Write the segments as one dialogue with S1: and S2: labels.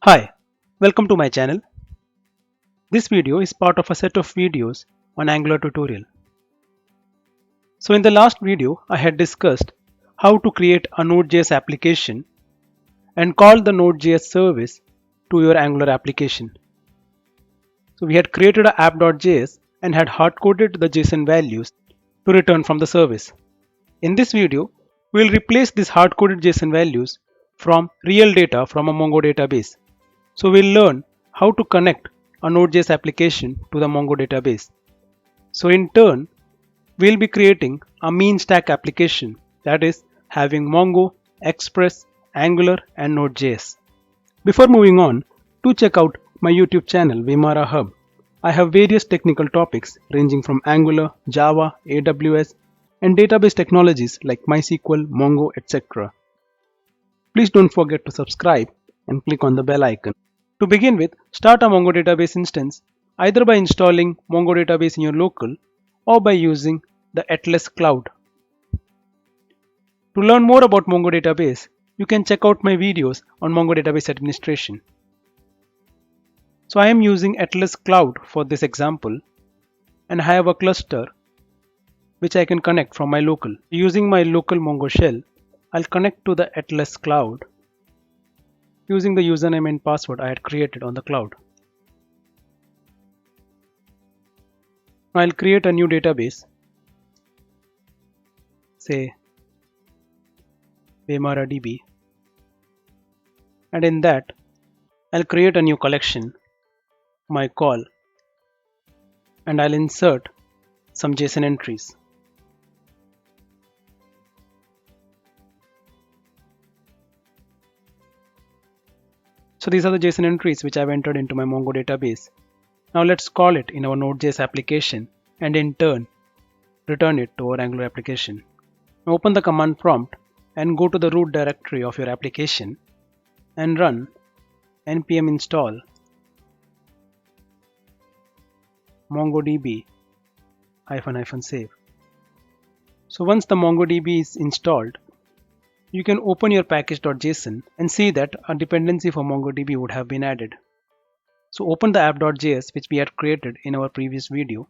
S1: Hi, welcome to my channel. This video is part of a set of videos on Angular tutorial. So in the last video, I had discussed how to create a Node.js application and call the Node.js service to your Angular application. So we had created a app.js and had hard-coded the JSON values to return from the service. In this video, we will replace these hard-coded JSON values from real data from a Mongo database. So we'll learn how to connect a Node.js application to the Mongo database. So in turn, we'll be creating a mean stack application, that is having Mongo, Express, Angular and Node.js. Before moving on, do check out my YouTube channel Vimara Hub. I have various technical topics ranging from Angular, Java, AWS and database technologies like MySQL, Mongo, etc. Please don't forget to subscribe and click on the bell icon. To begin with, start a Mongo database instance either by installing Mongo database in your local or by using the Atlas Cloud. To learn more about Mongo database, you can check out my videos on Mongo database administration. So I am using Atlas Cloud for this example and I have a cluster which I can connect from my local. Using my local Mongo shell, I'll connect to the Atlas Cloud using the username and password I had created on the cloud. Now I'll create a new database, say VimaraDB, and in that I'll create a new collection, my call, and I'll insert some JSON entries. So these are the JSON entries which I've entered into my Mongo database. Now let's call it in our Node.js application and in turn return it to our Angular application. Now open the command prompt and go to the root directory of your application and run npm install mongodb --save. So once the MongoDB is installed, you can open your package.json and see that a dependency for MongoDB would have been added. So open the app.js which we had created in our previous video.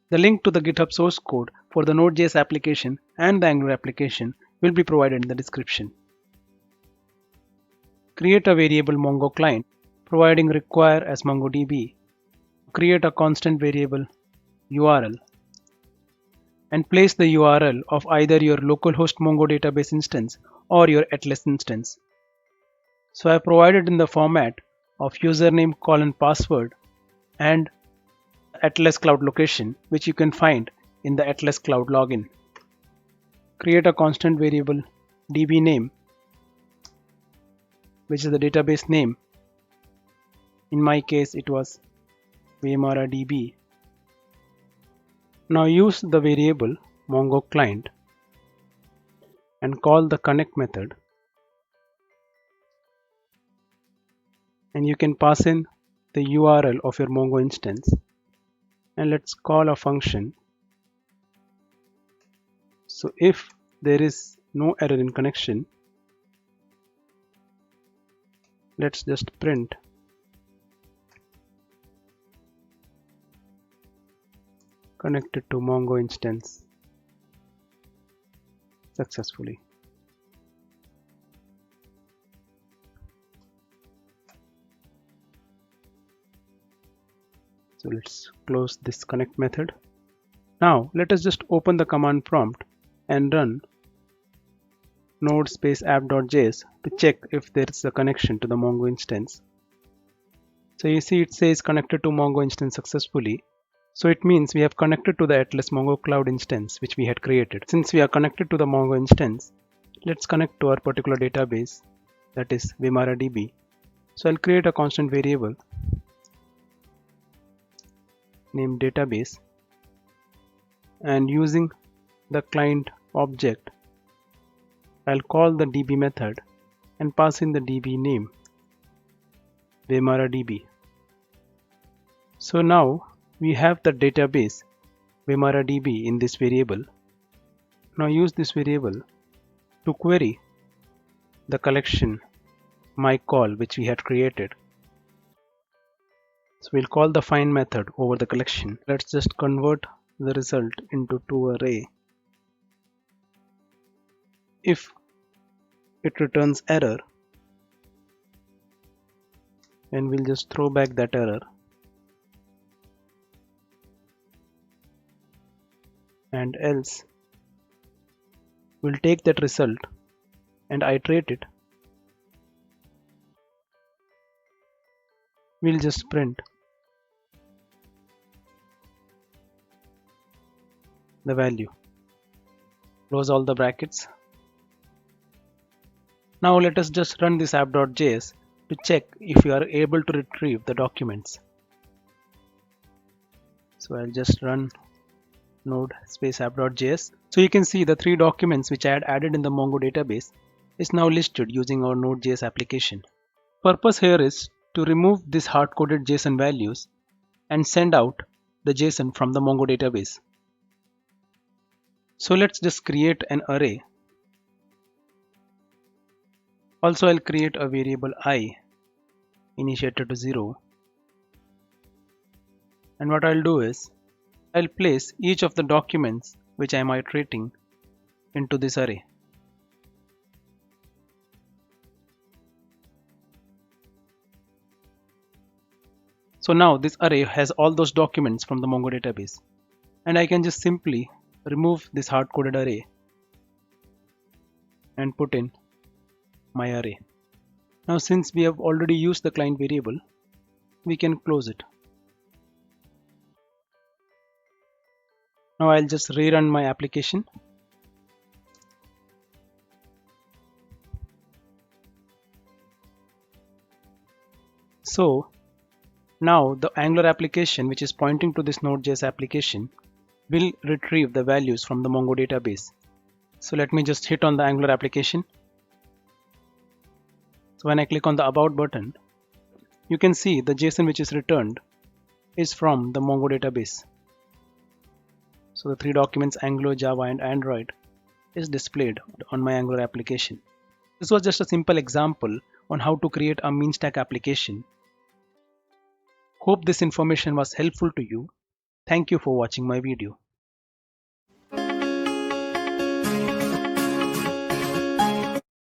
S1: The link to the GitHub source code for the Node.js application and the Angular application will be provided in the description. Create a variable Mongo client providing require as MongoDB. Create a constant variable URL and place the URL of either your localhost Mongo database instance or your Atlas instance. So I have provided in the format of username, password and Atlas Cloud location, which you can find in the Atlas Cloud login. Create a constant variable db name, which is the database name. In my case it was VimaraDB. Now use the variable Mongo client and call the connect method, and you can pass in the URL of your Mongo instance, and let's call a function. So if there is no error in connection, let's just print connected to Mongo instance successfully. So let's close this connect method. Now let us just open the command prompt and run node space app.js to check if there is a connection to the Mongo instance. So you see it says connected to Mongo instance successfully. So it means we have connected to the Atlas Mongo Cloud instance which we had created. Since we are connected to the Mongo instance, let's connect to our particular database, that is VimaraDB. So I'll create a constant variable named database, and using the client object I'll call the db method and pass in the db name VimaraDB. So now we have the database VimaraDB in this variable. Now use this variable to query the collection my call which we had created. So we'll call the find method over the collection. Let's just convert the result into toArray. If it returns error, and we'll just throw back that error, and else we'll take that result and iterate it. We'll just print the value, close all the brackets. Now let us just run this app.js to check if we are able to retrieve the documents. So I'll just run node space app.js. So you can see the 3 documents which I had added in the Mongo database is now listed using our Node.js application. Purpose here is to remove these hard-coded JSON values and send out the JSON from the Mongo database. So let's just create an array. Also, I'll create a variable I initiated to 0. And what I'll do is I'll place each of the documents which I am iterating into this array. So now this array has all those documents from the Mongo database, and I can just simply remove this hard-coded array and put in my array. Now since we have already used the client variable, we can close it. Now I'll just rerun my application. So now the Angular application which is pointing to this Node.js application will retrieve the values from the Mongo database. So let me just hit on the Angular application. So when I click on the About button, you can see the JSON which is returned is from the Mongo database. So the 3 documents Angular, Java and Android is displayed on my Angular application. This was just a simple example on how to create a mean stack application. Hope this information was helpful to you. Thank you for watching my video.